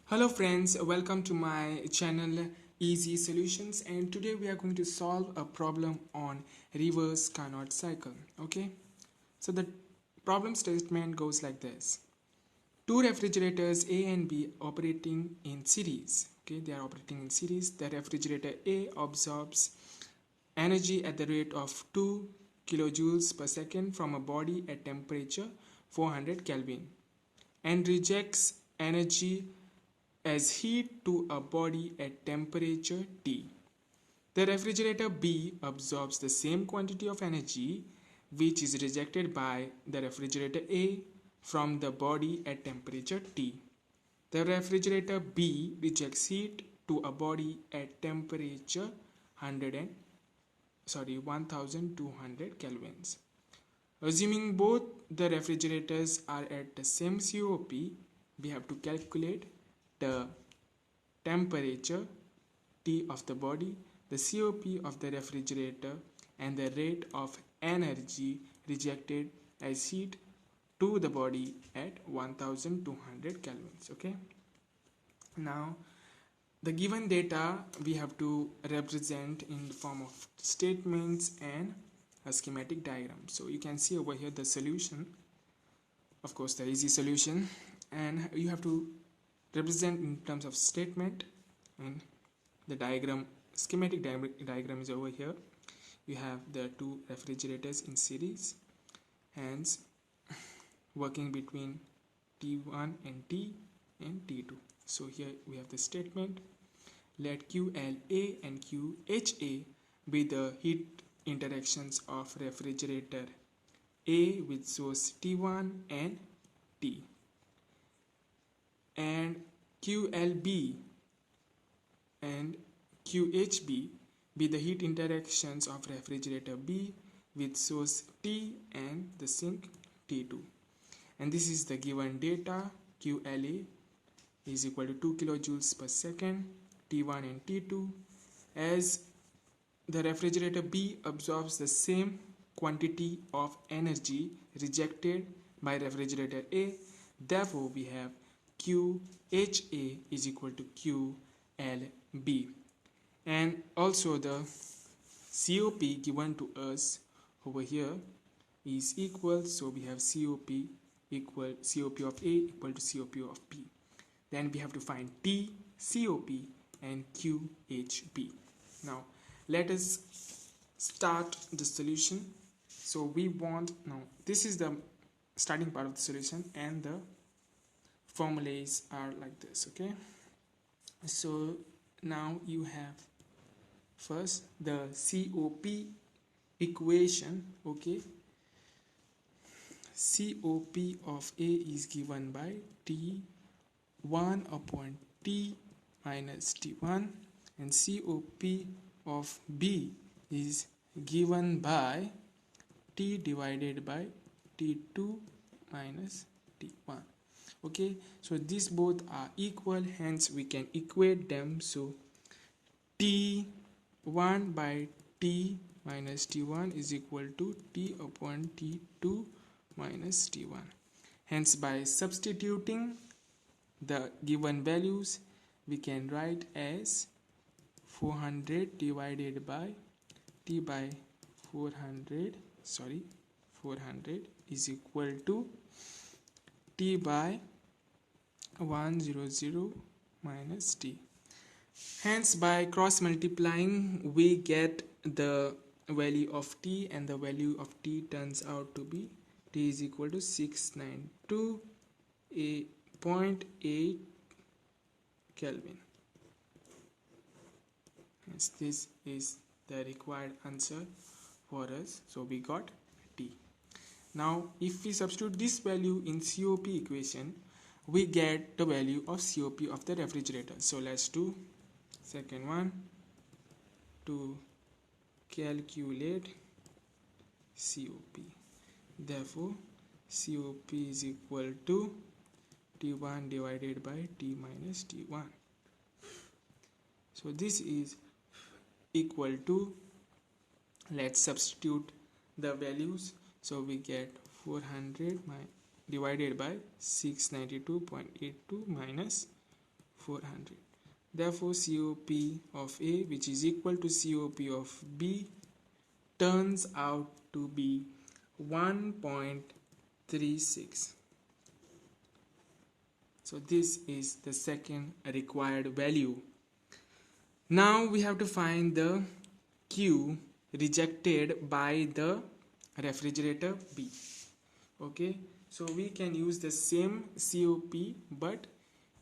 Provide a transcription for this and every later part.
Hello friends, welcome to my channel Easy Solutions, and today we are going to solve a problem on reverse Carnot cycle. Okay, so the problem statement goes like this. Two refrigerators A and B operating in series. Okay, they are operating in series. The refrigerator A absorbs energy at the rate of 2 kilojoules per second from a body at temperature 400 Kelvin and rejects energy as heat to a body at temperature T. The refrigerator B absorbs the same quantity of energy which is rejected by the refrigerator A from the body at temperature T. The refrigerator B rejects heat to a body at temperature 1200 kelvins. Assuming both the refrigerators are at the same COP, we have to calculate the temperature T of the body, the COP of the refrigerator, and the rate of energy rejected as heat to the body at 1200 kelvins. Okay, now the given data we have to represent in the form of statements and a schematic diagram. So you can see over here the solution, of course the easy solution, and you have to represent in terms of statement, and the schematic diagram is over here. You have the two refrigerators in series, hence working between T1 and T and T2. So here we have the statement. Let QLA and QHA be the heat interactions of refrigerator A with source T1 and T, and QLB and QHB be the heat interactions of refrigerator B with source T and the sink T2. And this is the given data. QLA is equal to 2 kilojoules per second, T1 and T2. As the refrigerator B absorbs the same quantity of energy rejected by refrigerator A, therefore we have QHA is equal to QLB. And also the COP given to us over here is equal, so we have COP of A equal to COP of B. Then we have to find T, COP and QHB. Now let us start the solution. So we want, now this is the starting part of the solution and the formulas are like this. Okay, so now you have first the COP equation. Okay, COP of A is given by T1 upon T minus T1, and COP of B is given by T divided by T2 minus T1. Okay, so these both are equal, hence we can equate them. So T1 by T minus T1 is equal to T upon T2 minus T1. Hence by substituting the given values, we can write as 400 divided by T by 400 is equal to T by 100 minus T. Hence by cross multiplying we get the value of T, and the value of T turns out to be T is equal to 692.8 Kelvin. Hence this is the required answer for us, so we got T. Now if we substitute this value in COP equation, we get the value of COP of the refrigerator. So let's do second one to calculate COP. Therefore COP is equal to T1 divided by T minus T1. So this is equal to, let's substitute the values. So we get 400 divided by 692.82 minus 400. Therefore COP of A, which is equal to COP of B, turns out to be 1.36. So this is the second required value. Now we have to find the Q rejected by the refrigerator B. Okay, so we can use the same COP but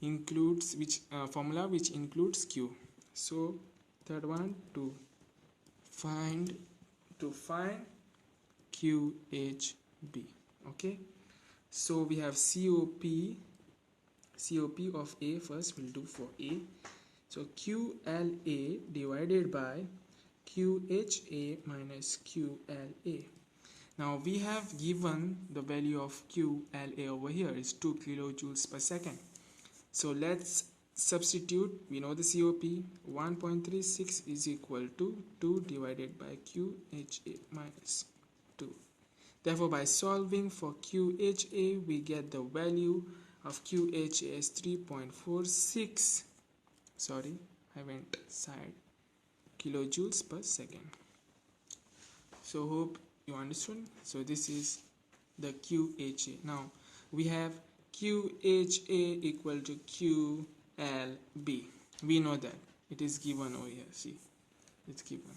includes formula which includes Q. So third one, to find QHB. Okay, so we have COP of A. First we'll do for A. So QLA divided by QHA minus QLA. Now we have given the value of QLA over here is 2 kilojoules per second. So let's substitute. We know the COP 1.36 is equal to 2 divided by QHA minus 2. Therefore, by solving for QHA, we get the value of QHA as 3.46. Sorry, I went side. Kilojoules per second. So hope you understood. So this is the QHA. Now we have QHA equal to QLB. We know that it is given over here. See, it's given.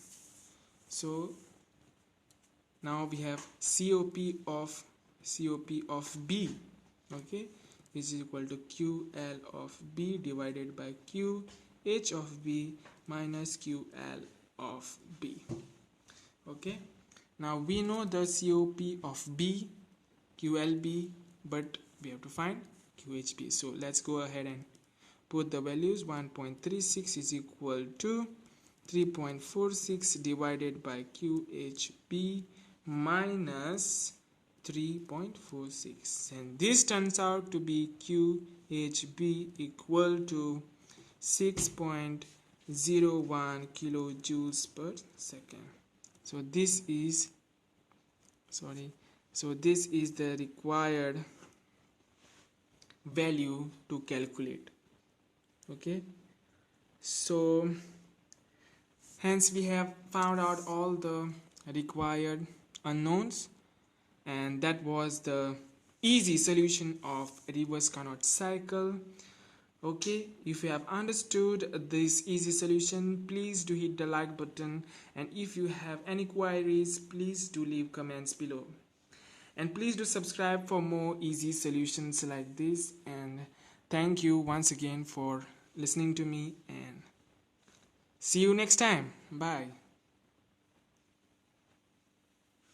So now we have COP of B, okay, which is equal to QL of B divided by QH of B minus QL of B. Okay, now we know the COP of B, QLB, but we have to find QHB. So let's go ahead and put the values. 1.36 is equal to 3.46 divided by QHB minus 3.46, and this turns out to be QHB equal to 6.01 kilojoules per second. So this is the required value to calculate. Okay, so hence we have found out all the required unknowns, and that was the easy solution of reverse Carnot cycle. Okay, if you have understood this easy solution, please do hit the like button, and if you have any queries, please do leave comments below, and please do subscribe for more easy solutions like this. And thank you once again for listening to me, and see you next time. Bye.